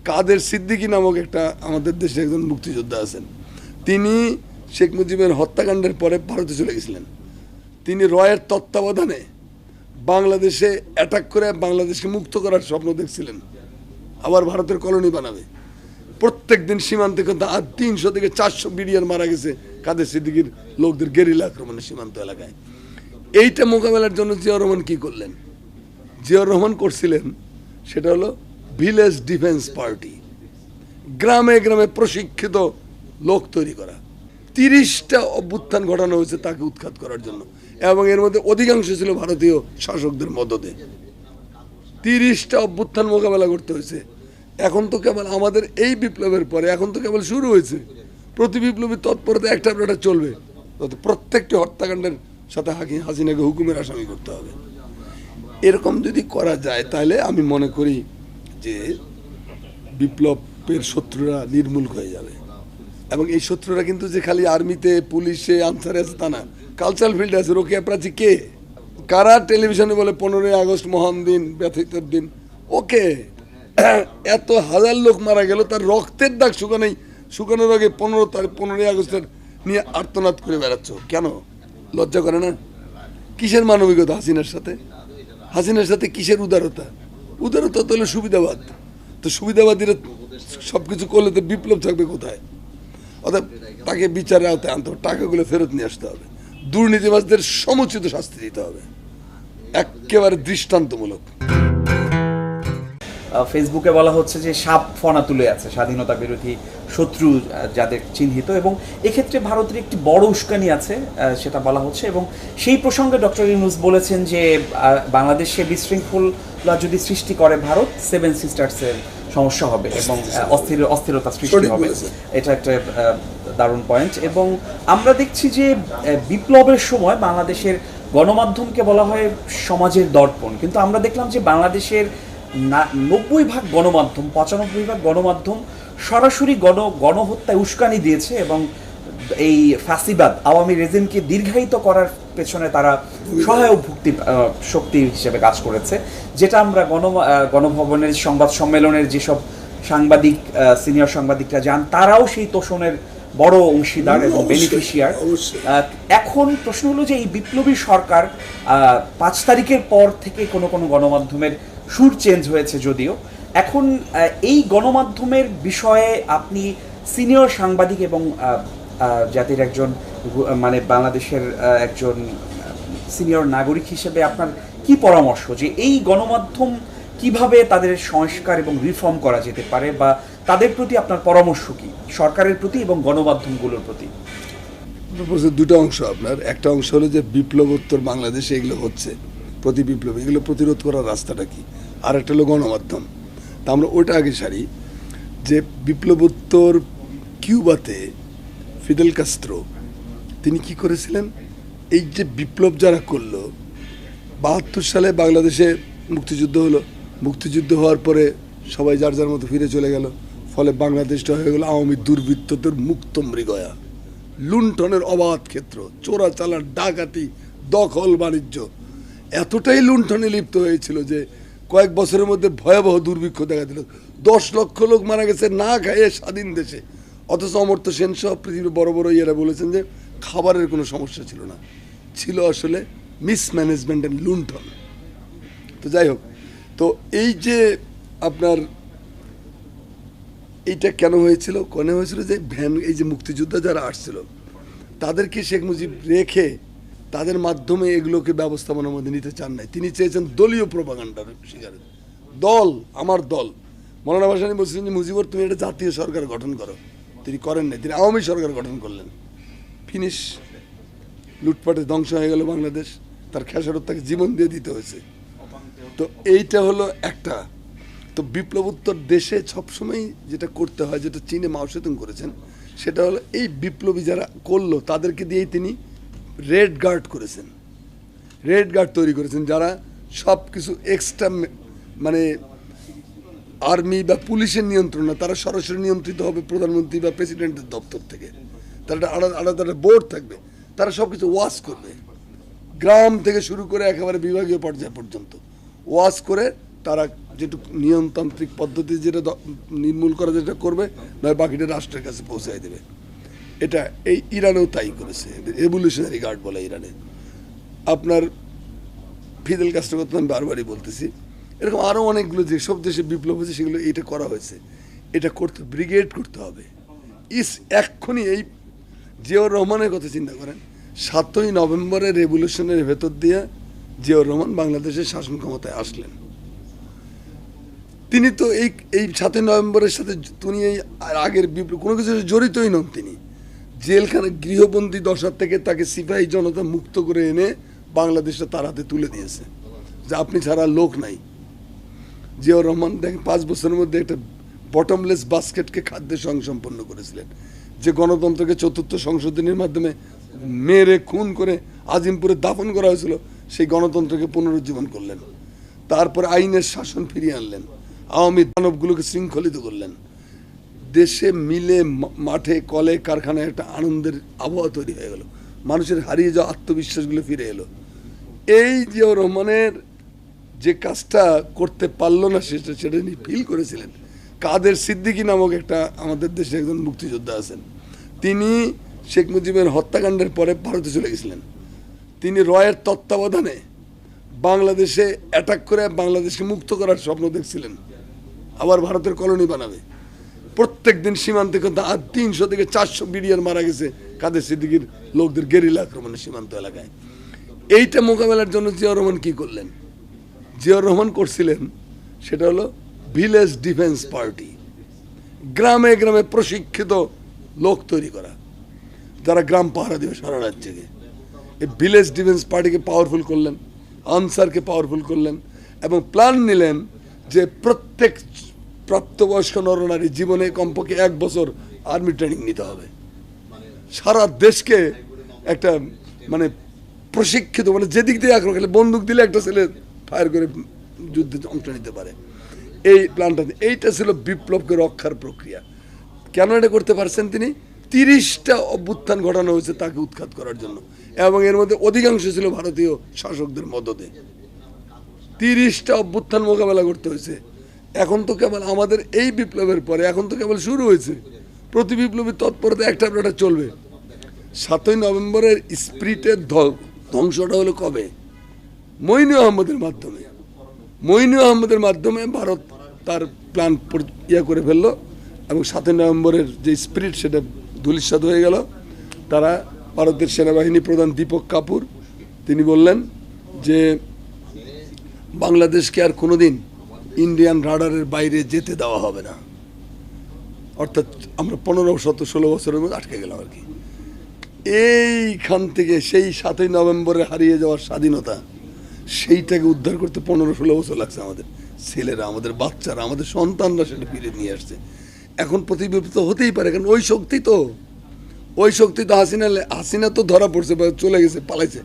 কাদের সিদ্দিকী নামক একটা আমাদের দেশে একজন মুক্তিযোদ্ধা আছেন, তিনি শেখ মুজিবের হত্যাকাণ্ডের পরে ভারতে চলে গেছিলেন। তিনি রয়ের তত্ত্বাবধানে বাংলাদেশে অ্যাটাক করে বাংলাদেশকে মুক্ত করার স্বপ্ন দেখছিলেন, আবার ভারতের কলোনি বানাবে। প্রত্যেক দিন সীমান্তে কিন্তু 300 থেকে 400 বিডিআর মারা গেছে কাদের সিদ্দিকীর লোকদের গেরিলা আক্রমণে সীমান্ত এলাকায়। এইটা মোকাবেলার জন্য জিয়াউর রহমান কি করলেন? জিয়াউর রহমান করছিলেন সেটা হলো ভিলেজ ডিফেন্স পার্টি, গ্রামে গ্রামে প্রশিক্ষিত লোক তৈরি করা। 30টা অভ্যুত্থান ঘটানো হয়েছে তাকে উৎখাত করার জন্য, এবং এর মধ্যে অধিকাংশ ছিল ভারতীয় শাসকদের মদদে। 30টা অভ্যুত্থান মোকাবেলা করতে হয়েছে। এখন তো কেবল আমাদের এই বিপ্লবের পরে এখন তো কেবল শুরু হয়েছে। প্রতি বিপ্লবী তৎপরতা একটা চলবে, প্রত্যেকটি হত্যাকাণ্ডের সাথে হাসিনাকে হুকুমের আসামি করতে হবে। এরকম যদি করা যায় তাহলে আমি মনে করি যে বিপ্লবের শত্রুরা নির্মূল হয়ে যাবে। এবং এই শত্রুরা কিন্তু যে খালি আর্মিতে, পুলিশে, আনসারে আছে তা না, কালচারাল ফিল্ডে আছে। রোকেয়া প্রাচী কে? কারা টেলিভিশনে বলে 15ই আগস্ট মহান দিন, ব্যথিতের দিন? ওকে, এত হাজার লোক মারা গেল, তার রক্তের দাগ শুকানোর আগে 15ই আগস্টের নিয়ে আর্তনাদ করে বেড়াচ্ছ কেন? লজ্জা করে না? কিসের মানবিকতা হাসিনার সাথে কিসের উদারতা? উদারতা তো হলো সুবিধাবাদ। তো সুবিধাবাদীরা সবকিছু করলে তো বিপ্লব থাকবে কোথায়? অর্থাৎ তাকে বিচারে আওতায় আনতে হবে, টাকাগুলো ফেরত নিয়ে আসতে হবে, দুর্নীতিবাজদের সমুচিত শাস্তি দিতে হবে, একেবারে দৃষ্টান্তমূলক। ফেসবুকে বলা হচ্ছে যে সাপ ফনা তুলে আছে স্বাধীনতা বিরোধী শত্রু যাদের চিহ্নিত, এবং এক্ষেত্রে ভারতের একটি বড় উস্কানি আছে সেটা বলা হচ্ছে। এবং সেই প্রসঙ্গে ডক্টর ইউনূস বলেছেন যে বাংলাদেশে বিশৃঙ্খলা যদি সৃষ্টি করে ভারত, 7 সিস্টার্সের সমস্যা হবে এবং অস্থিরতা সৃষ্টি হবে। এটা একটা দারুণ পয়েন্ট। এবং আমরা দেখছি যে বিপ্লবের সময় বাংলাদেশের গণমাধ্যমকে বলা হয় সমাজের দর্পণ, কিন্তু আমরা দেখলাম যে বাংলাদেশের 90% গণমাধ্যম, 95% গণমাধ্যম সরাসরি গণহত্যায় উস্কানি দিয়েছে এবং এই ফ্যাসিবাদ আওয়ামী রেজিমকে দীর্ঘায়িত করার পেছনে তারা সহায়ক শক্তি হিসেবে কাজ করেছে। যেটা আমরা গণভবনের সংবাদ সম্মেলনের যেসব সাংবাদিক, সিনিয়র সাংবাদিকরা যান, তারাও সেই তোষণের বড় অংশীদার এবং বেনিফিশিয়ার। এখন প্রশ্ন হলো যে এই বিপ্লবী সরকার 5 তারিখের পর থেকে কোনো গণমাধ্যমের সুর চেঞ্জ হয়েছে যদিও, এখন এই গণমাধ্যমের বিষয়ে আপনি সিনিয়র সাংবাদিক এবং জাতির একজন মানে বাংলাদেশের একজন সিনিয়র নাগরিক হিসেবে আপনার কি পরামর্শ যে এই গণমাধ্যম কিভাবে তাদের সংস্কার এবং রিফর্ম করা যেতে পারে, বা তাদের প্রতি আপনার পরামর্শ কি, সরকারের প্রতি এবং গণমাধ্যমগুলোর প্রতি? দুটো অংশ আপনার। একটা অংশ হলো যে বিপ্লবোত্তর বাংলাদেশে এগুলো হচ্ছে, প্রতি বিপ্লব, এগুলো প্রতিরোধ করার রাস্তাটা কি, আর একটা হলো গণমাধ্যম। তা আমরা ওটা আগে সারি যে বিপ্লবোত্তর কিউবাতে ফিদেল কাস্ত্রো তিনি কি করেছিলেন, এই যে বিপ্লব যারা করলো, 72 সালে বাংলাদেশে মুক্তিযুদ্ধ হলো, মুক্তিযুদ্ধ হওয়ার পরে সবাই যার যার মতো ফিরে চলে গেল, ফলে বাংলাদেশটা হয়ে গেল আওয়ামী দুর্বৃত্তদের মুক্ত মৃগয়া, লুণ্ঠনের অবাধ ক্ষেত্র, চোরাচালান, ডাকাতি, দখল বাণিজ্য এতটাই লুণ্ঠনে লিপ্ত হয়েছিল যে কয়েক বছরের মধ্যে ভয়াবহ দুর্ভিক্ষ দেখা দিল। 10 লক্ষ লোক মারা গেছে না খাইয়ে স্বাধীন দেশে। অথচ অমর্ত্য সেন সহ পৃথিবীর বড় বড় ইয়েরা বলেছেন যে খাবারের কোনো সমস্যা ছিল না, ছিল আসলে মিসম্যানেজমেন্ট অ্যান্ড লুণ্ঠন। তো যাই হোক, তো এই যে আপনার এইটা কেন হয়েছিল যে এই যে মুক্তিযোদ্ধা যারা আসছিল তাদেরকে শেখ মুজিব রেখে তাদের মাধ্যমে এগুলোকে ব্যবস্থাপনার মধ্যে নিতে চান নাই। তিনি চেয়েছেন দলীয় প্রোপাগান্ডার শিকার। দল, আমার দল। মৌলানা ভাসানী বলছিলেন যে মুজিবর তুমি একটা জাতীয় সরকার গঠন করো, তিনি করেন নাই, তিনি আওয়ামী সরকার গঠন করলেন। ফিনিশ, লুটপাটে ধ্বংস হয়ে গেল বাংলাদেশ, তার খেসারত তাকে জীবন দিয়ে দিতে হয়েছে। তো এইটা হলো একটা। তো বিপ্লবোত্তর দেশে সবসময় যেটা করতে হয়, যেটা চীনে মাও সেতুং করেছেন, সেটা হলো এই বিপ্লবী যারা করলো তাদেরকে দিয়েই তিনি রেড গার্ড করেছেন, রেড গার্ড তৈরি করেছেন, যারা সব কিছু এক্সট্রা মানে আর্মি বা পুলিশের নিয়ন্ত্রণ না, তারা সরাসরি নিয়ন্ত্রিত হবে প্রধানমন্ত্রী বা প্রেসিডেন্টের দপ্তর থেকে। তার একটা আলাদা বোর্ড থাকবে, তারা সব কিছু ওয়াশ করবে, গ্রাম থেকে শুরু করে একেবারে বিভাগীয় পর্যায় পর্যন্ত ওয়াশ করে তারা যেটু নিয়মতান্ত্রিক পদ্ধতি যেটা নির্মূল করা যেটা করবে, নয় বাকিটা রাষ্ট্রের কাছে পৌঁছায় দেবে। এটা এই ইরানেও তাই করেছে, রেভলিউশনারি গার্ড বলে ইরানে। আপনার ফিদেল কাস্ট্রোর কথা আমি বারবারই বলতেছি, এরকম আরও অনেকগুলো যেসব দেশে বিপ্লব হয়েছে সেগুলো এটা করা হয়েছে। এটা করতে ব্রিগেড করতে হবে। এক্ষুনি এই জিয়াউর রহমানের কথা চিন্তা করেন, 7ই নভেম্বরের রেভলিউশনের ভেতর দিয়ে জিয়াউর রহমান বাংলাদেশের শাসন ক্ষমতায় আসলেন। তিনি তো এই 7ই নভেম্বরের সাথে তিনি এই আগের বিপ্লব কোনো কিছু জড়িতই নন। তিনি জেলখানে গৃহবন্দী দশার থেকে তাকে সিপাহী জনতা মুক্ত করে এনে বাংলাদেশটা তার হাতে তুলে দিয়েছে যে আপনি ছাড়া লোক নাই। জিয়াউর রহমান দেখেন 5 বছরের মধ্যে একটা বটমলেস বাস্কেটকে খাদ্যের সংসম্পন্ন করেছিলেন, যে গণতন্ত্রকে 4র্থ সংশোধনীর মাধ্যমে মেরে খুন করে আজিমপুরে দাফন করা হয়েছিল, সেই গণতন্ত্রকে পুনরুজ্জীবন করলেন। তারপরে আইনের শাসন ফিরিয়ে আনলেন, আওয়ামী দানবগুলোকে শৃঙ্খলিত করলেন। দেশে মিলে মাঠে কলে কারখানায় একটা আনন্দের আবহাওয়া তৈরি হয়ে গেল, মানুষের হারিয়ে যাওয়া আত্মবিশ্বাসগুলো ফিরে এলো। এই জিয়াউর রহমানের যে কাজটা করতে পারলো না সেটা তিনি ফিল করেছিলেন। কাদের সিদ্দিকী নামক একটা আমাদের দেশে একজন মুক্তিযোদ্ধা আছেন, তিনি শেখ মুজিবের হত্যাকাণ্ডের পরে ভারতে চলে গেছিলেন। তিনি রয়ের তত্ত্বাবধানে বাংলাদেশে অ্যাটাক করে বাংলাদেশকে মুক্ত করার স্বপ্ন দেখছিলেন, আবার ভারতের কলোনি বানাবে। প্রত্যেক দিন সীমান্তে 300 থেকে 400 বিডিআর মারা গেছে কাদের সিদ্দিকীর লোকদের গেরিলা আক্রমণে সীমান্ত এলাকায়। এইটা মোকাবেলার জন্য জিয়াউর রহমান কি করলেন? জিয়াউর রহমান করছিলেন সেটা হলো ভিলেজ ডিফেন্স পার্টি, গ্রামে গ্রামে প্রশিক্ষিত লোক তৈরি করা যারা গ্রাম পাহারা দেবে সারা রাজ্যকে। এই ভিলেজ ডিফেন্স পার্টিকে পাওয়ারফুল করলেন, আনসারকে পাওয়ারফুল করলেন, এবং প্ল্যান নিলেন যে প্রত্যেক প্রাপ্তবয়স্ক নরনারী জীবনে কমপক্ষে 1 বছর আর্মি ট্রেনিং নিতে হবে। সারা দেশকে একটা মানে প্রশিক্ষিত, মানে যেদিক দিয়ে আক্রমণ করলে বন্দুক দিলে একটা ছেলে ফায়ার করে যুদ্ধে অংশ নিতে পারে, এই প্ল্যানটা। এইটা ছিল বিপ্লবকে রক্ষার প্রক্রিয়া। কেন এটা করতে পারছেন তিনি? 30টা অভ্যুত্থান ঘটানো হয়েছে তাকে উৎখাত করার জন্য, এবং এর মধ্যে অধিকাংশ ছিল ভারতীয় শাসকদের মদদে। 30টা অভ্যুত্থান মোকাবেলা করতে হয়েছে। এখন তো কেবল আমাদের এই বিপ্লবের পরে এখন তো কেবল শুরু হয়েছে। প্রতি বিপ্লবী তৎপরতা একটা চলবে। 7ই নভেম্বরের স্পিরিটের ধ্বংসটা হলো কবে? মঈনু আহমদের মাধ্যমে। মঈনু আহমদের মাধ্যমে ভারত তার প্ল্যান করে ফেললো, এবং 7ই নভেম্বরের যে স্পিরিট সেটা ধূলিসাৎ হয়ে গেল। তারা ভারতের সেনাবাহিনী প্রধান দীপক কাপুর তিনি বললেন যে বাংলাদেশকে আর কোনোদিন ইন্ডিয়ান রাডারের বাইরে যেতে দেওয়া হবে না। অর্থাৎ আমরা 15-16 বছরের মধ্যে আটকে গেলাম আর কি। এইখান থেকে সেই 7ই নভেম্বরে হারিয়ে যাওয়ার স্বাধীনতা, সেইটাকে উদ্ধার করতে 15-16 বছর লাগছে। আমাদের ছেলেরা, আমাদের বাচ্চারা, আমাদের সন্তানরা সেটা ফিরে নিয়ে আসছে। এখন প্রতিবিপ্লব হতেই পারে, কারণ ওই শক্তি তো হাসিনা তো ধরা পড়ছে, চলে গেছে, পালাইছে,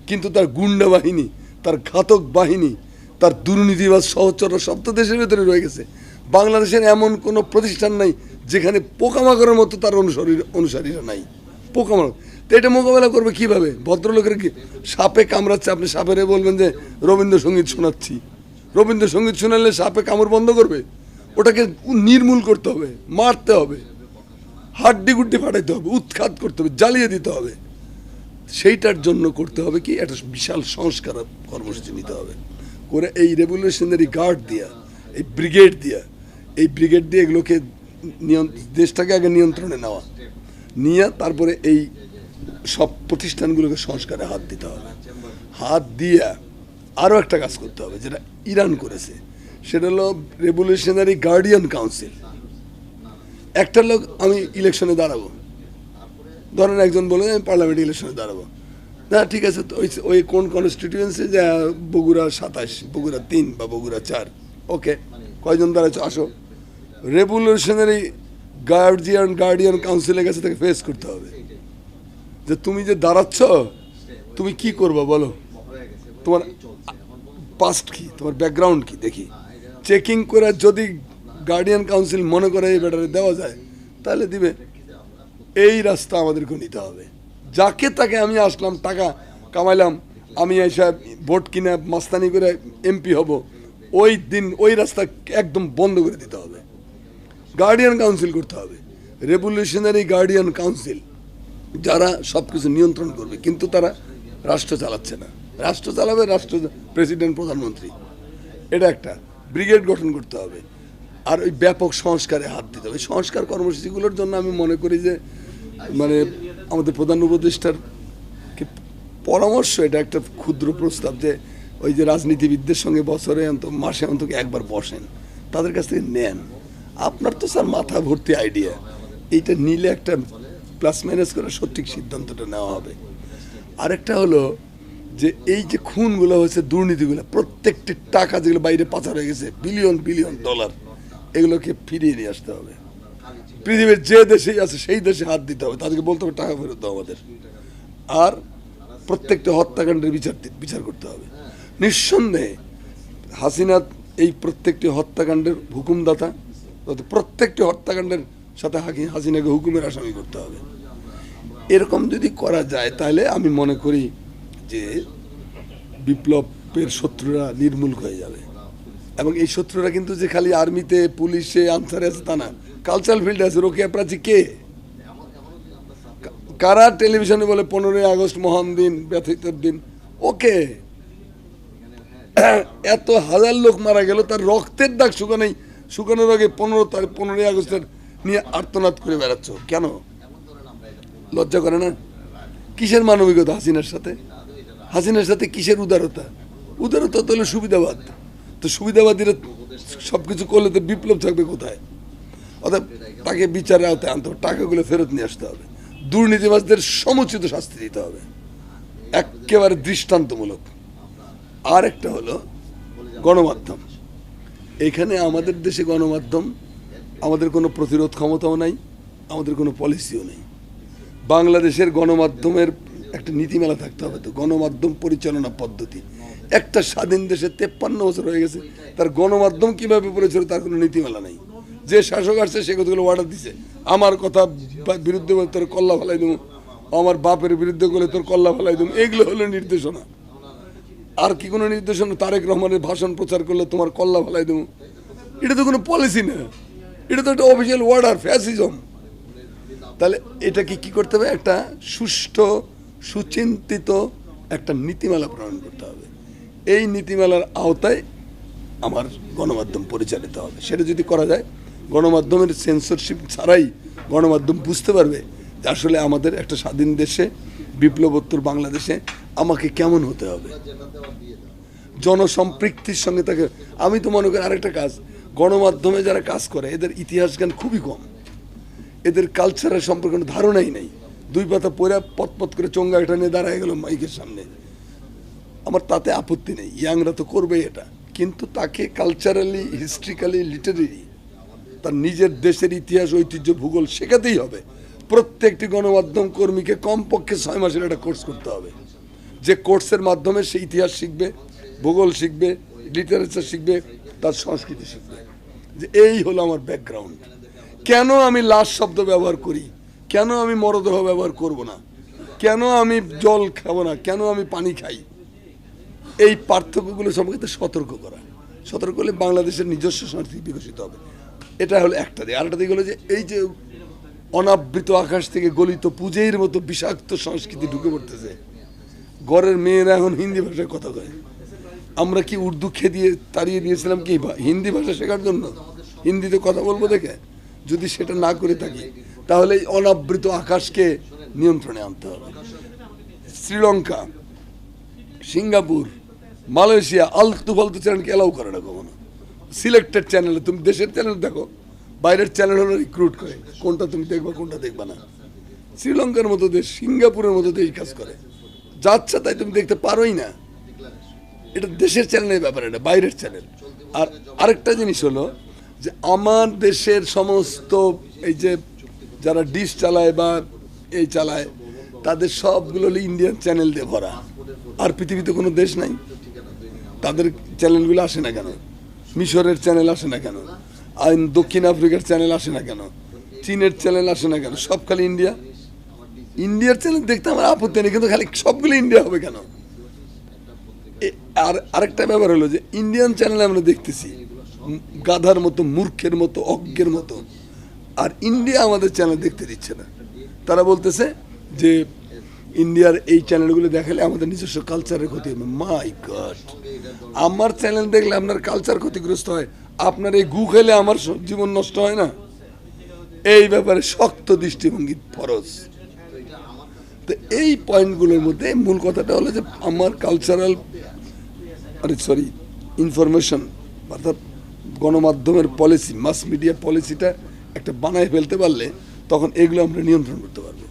কিন্তু তার গুন্ডা বাহিনী, তার ঘাতক বাহিনী, তার দুর্নীতিবাজ সহচররা সব তো দেশের ভেতরে রয়ে গেছে। বাংলাদেশের এমন কোনো প্রতিষ্ঠান নাই যেখানে পোকামাকড়ের মতো তার অনুসারীরা নাই, পোকামাকড়। তো এটা মোকাবেলা করবে কিভাবে? ভদ্রলোকের কি সাপে কামড়াচ্ছে, আপনি সাপেরে বলবেন যে রবীন্দ্রসঙ্গীত শোনাচ্ছি, রবীন্দ্রসঙ্গীত শোনালে সাপে কামড় বন্ধ করবে? ওটাকে নির্মূল করতে হবে, মারতে হবে, হাড্ডি গুড্ডি ফাটাইতে হবে, উৎখাত করতে হবে, জ্বালিয়ে দিতে হবে। সেইটার জন্য করতে হবে কি একটা বিশাল সংস্কার কর্মসূচি নিতে হবে করে, এই রেভলিউশনারি গার্ড দিয়া, এই ব্রিগেড দিয়ে এগুলোকে দেশটাকে আগে নিয়ন্ত্রণে নেওয়া, নিয়ে তারপরে এই সব প্রতিষ্ঠানগুলোকে সংস্কারে হাত দিতে হবে। হাত দিয়ে আরও একটা কাজ করতে হবে যেটা ইরান করেছে, সেটা হলো রেভলিউশনারি গার্ডিয়ান কাউন্সিল। একটা লোক আমি ইলেকশনে দাঁড়াবো, ধরেন একজন বলে আমি পার্লামেন্ট ইলেকশনে দাঁড়াবো, না ঠিক আছে, তো ওই কোন কনস্টিটিউয়েন্সি, যে বগুড়া 27, বগুড়া 3 বা বগুড়া 4, ওকে, কয়জন দাঁড়াচ্ছ আসো। রেভলিউশনারি গার্ডিয়ান কাউন্সিলের কাছে তাকে ফেস করতে হবে যে তুমি যে দাঁড়াচ্ছ তুমি কি করবা বলো, তোমার পাস্ট কি, তোমার ব্যাকগ্রাউন্ড কি দেখি, চেকিং করে যদি গার্ডিয়ান কাউন্সিল মনে করে এই ব্যাটারে দেওয়া যায় তাহলে দিবে। এই রাস্তা আমাদেরকে নিতে হবে। যাকে তাকে আমি আসলাম, টাকা কামাইলাম, আমি এসে ভোট কিনে মাস্তানি করে এমপি হব, ওই দিন ওই রাস্তা একদম বন্ধ করে দিতে হবে, গার্ডিয়ান কাউন্সিল করতে হবে, রেভলিউশনারি গার্ডিয়ান কাউন্সিল, যারা সব কিছু নিয়ন্ত্রণ করবে, কিন্তু তারা রাষ্ট্র চালাচ্ছে না। রাষ্ট্র চালাবে রাষ্ট্র, প্রেসিডেন্ট, প্রধানমন্ত্রী। এটা একটা ব্রিগেড গঠন করতে হবে, আর ওই ব্যাপক সংস্কারে হাত দিতে হবে। সংস্কার কর্মসূচিগুলোর জন্য আমি মনে করি যে মানে আমাদের প্রধান উপদেষ্টার পরামর্শ, এটা একটা ক্ষুদ্র প্রস্তাব, যে ওই যে রাজনীতিবিদদের সঙ্গে বছরে মাসে অন্তত একবার বসেন, তাদের কাছ থেকে নেন। আপনার তো স্যার মাথা ভর্তি আইডিয়া, এইটা নিলে একটা প্লাস মাইনাস করে সঠিক সিদ্ধান্তটা নেওয়া হবে। আরেকটা হলো যে এই যে খুনগুলো হয়েছে, দুর্নীতিগুলো, প্রত্যেকটি টাকা যেগুলো বাইরে পাচার হয়ে গেছে, বিলিয়ন বিলিয়ন ডলার, এগুলোকে ফিরিয়ে নিয়ে আসতে হবে। পৃথিবীর যে দেশেই আছে সেই দেশে হাত দিতে হবে, তাদেরকে বলতে হবে টাকা ফেরত দাও আমাদের। আর প্রত্যেকটা হত্যাকাণ্ডের বিচার করতে হবে। নিঃসন্দেহে হাসিনা এই প্রত্যেকটি হত্যাকাণ্ডের হুকুমদাতা, প্রত্যেকটি হত্যাকাণ্ডের সাথে হাসিনাকে হুকুমের আসামি করতে হবে। এরকম যদি করা যায় তাহলে আমি মনে করি যে বিপ্লবের শত্রুরা নির্মূল হয়ে যাবে। এবং এই শত্রুরা কিন্তু যে খালি আর্মিতে, পুলিশে, আনসারে আছে তা না, কালচারাল ফিল্ডে আছে। রোকেয়া প্রাচী কে? কারা টেলিভিশনে বলে 15ই আগস্ট মহান দিন, ব্যথিতের দিন? ওকে, এত হাজার লোক মারা গেল, তার রক্তের দাগ শুকানোর আগে 15ই আগস্টের নিয়ে আর্তনাদ করে বেড়াচ্ছ কেন? লজ্জা করে না? কিসের মানবিকতা হাসিনার সাথে? হাসিনার সাথে কিসের উদারতা? উদারতা তো হলো সুবিধাবাদ। তো সুবিধাবাদীরা সবকিছু করলে তো বিপ্লব থাকবে কোথায়? অর্থাৎ তাকে বিচারে আওতায় আনতে হবে, টাকাগুলো ফেরত নিয়ে আসতে হবে, দুর্নীতিবাজদের সমুচিত শাস্তি দিতে হবে, একেবারে দৃষ্টান্তমূলক। আর একটা হলো গণমাধ্যম। এখানে আমাদের দেশে গণমাধ্যম, আমাদের কোনো প্রতিরোধ ক্ষমতাও নাই, আমাদের কোনো পলিসিও নেই। বাংলাদেশের গণমাধ্যমের একটা নীতিমালা থাকতে হবে। তো গণমাধ্যম পরিচালনা পদ্ধতি, একটা স্বাধীন দেশে 53 বছর হয়ে গেছে, তার গণমাধ্যম কিভাবে পরিচালিত তার কোনো নীতিমালা নেই। যে শাসক আসছে সে কতগুলো অর্ডার দিছে, আমার কথা বিরুদ্ধে বলে তোর কল্লা ফেলাই দেবো, আমার বাপের বিরুদ্ধে বলে তোর কল্লা ফেলাই দেবো, এগুলো হলো নির্দেশনা। আর কি কোনো নির্দেশনা? তারেক রহমানের ভাষণ প্রচার করলে তোমার কল্লা ফেলাই দেবো, এটা তো কোনো পলিসি না, এটা তো একটা অফিসিয়াল অর্ডার, ফ্যাসিজম। তাহলে এটাকে কি করতে হবে? একটা সুষ্ঠু, সুচিন্তিত একটা নীতিমালা প্রণয়ন করতে হবে। এই নীতিমালার আওতায় আমার গণমাধ্যম পরিচালিত হবে। সেটা যদি করা যায়, গণমাধ্যমের সেন্সরশিপ ছাড়াই গণমাধ্যম বুঝতে পারবে যে আসলে আমাদের একটা স্বাধীন দেশে, বিপ্লবোত্তর বাংলাদেশে আমাকে কেমন হতে হবে। জনসম্পৃক্তির সঙ্গে তাকে, আমি তো মনে করি আরেকটা কাজ, গণমাধ্যমে যারা কাজ করে এদের ইতিহাস জ্ঞান খুবই কম, এদের কালচারের সম্পর্কে কোনো ধারণাই নেই। দুই পাতা পড়ে পথ করে চোঙ্গা এটা নিয়ে দাঁড়ায় গেল মাইকের সামনে। আমার তাতে আপত্তি নেই, ইয়াংরা তো করবে এটা, কিন্তু তাকে কালচারালি, হিস্ট্রিক্যালি, লিটারেরি তার নিজের দেশের ইতিহাস, ঐতিহ্য, ভূগোল শেখাতেই হবে। প্রত্যেকটি গণমাধ্যম কর্মীকে কমপক্ষে 6 মাসের একটা কোর্স করতে হবে, যে কোর্সের মাধ্যমে সে ইতিহাস শিখবে, ভূগোল শিখবে, লিটারেচার শিখবে, তার সংস্কৃতি শিখবে। যে এই হলো আমার ব্যাকগ্রাউন্ড। কেন আমি লাশ শব্দ ব্যবহার করি, কেন আমি মরদেহ ব্যবহার করব না, কেন আমি জল খাবো না, কেন আমি পানি খাই, এই পার্থক্যগুলো সম্পর্কে সতর্ক করা। সতর্ক করলে বাংলাদেশের নিজস্ব সংস্কৃতি বিকশিত হবে। এটা হলো একটা দিক। আরেকটা দিক হলো যে এই যে অনাবৃত আকাশ থেকে গলিত পুজের মতো বিষাক্ত সংস্কৃতি ঢুকে পড়তেছে। ঘরের মেয়েরা এখন হিন্দি ভাষায় কথা কয়। আমরা কি উর্দু খেয়ে তাড়িয়ে দিয়েছিলাম কি হিন্দি ভাষা শেখার জন্য? হিন্দিতে কথা বলবো দেখে? যদি সেটা না করে থাকি তাহলে এই অনাবৃত আকাশকে নিয়ন্ত্রণে আনতে হবে। শ্রীলঙ্কা, সিঙ্গাপুর, মালয়েশিয়া আলতু ফালতু চ্যানেলকে এলাও করে না কখনো। সিলেক্টেড চ্যানেলে, তুমি দেশের চ্যানেল দেখো, বাইরের চ্যানেল হলো রিক্রুট করে কোনটা তুমি দেখবা কোনটা দেখবা না। শ্রীলঙ্কার মতো দেশ, সিঙ্গাপুরের মতো দেশ কাজ করে, যাচ্ছে তাই তুমি দেখতে পারোই না। এটা দেশের চ্যানেলের ব্যাপার, এটা বাইরের চ্যানেল। আর আরেকটা জিনিস হলো যে আমার দেশের সমস্ত এই যে যারা ডিশ চালায় বা এই চালায়, তাদের সবগুলো হলো ইন্ডিয়ান চ্যানেল দিয়ে ভরা। আর পৃথিবীতে কোনো দেশ নাই, তাদের চ্যানেলগুলো আসে না কেন? মিশরের চ্যানেল আসে না কেন? আর দক্ষিণ আফ্রিকার চ্যানেল আসে না কেন? চীনের চ্যানেল আসে না কেন? সব খালি ইন্ডিয়া। ইন্ডিয়ার চ্যানেল দেখতে আমার আপত্তি নেই, কিন্তু খালি সবগুলো ইন্ডিয়া হবে কেন? আর আরেকটা ব্যাপার হলো যে ইন্ডিয়ান চ্যানেলে আমরা দেখতেছি গাধার মতো, মূর্খের মতো, অজ্ঞের মতো, আর ইন্ডিয়া আমাদের চ্যানেল দেখতে দিচ্ছে না। তারা বলতেছে যে ইন্ডিয়ার এই চ্যানেলগুলো দেখালে আমাদের নিজস্ব কালচারের ক্ষতি হবে। মাই গড, আমার চ্যানেল দেখলে আপনার কালচার ক্ষতিগ্রস্ত হয়, আপনার এই গু খেলে আমার জীবন নষ্ট হয় না? এই ব্যাপারে শক্ত দৃষ্টিভঙ্গি ফরজ। তো এই পয়েন্টগুলোর মধ্যে মূল কথাটা হলো যে আমার কালচারাল ইনফরমেশন অর্থাৎ গণমাধ্যমের পলিসি, মাস মিডিয়া পলিসিটা একটা বানায় ফেলতে পারলে তখন এগুলো আমরা নিয়ন্ত্রণ করতে পারবো।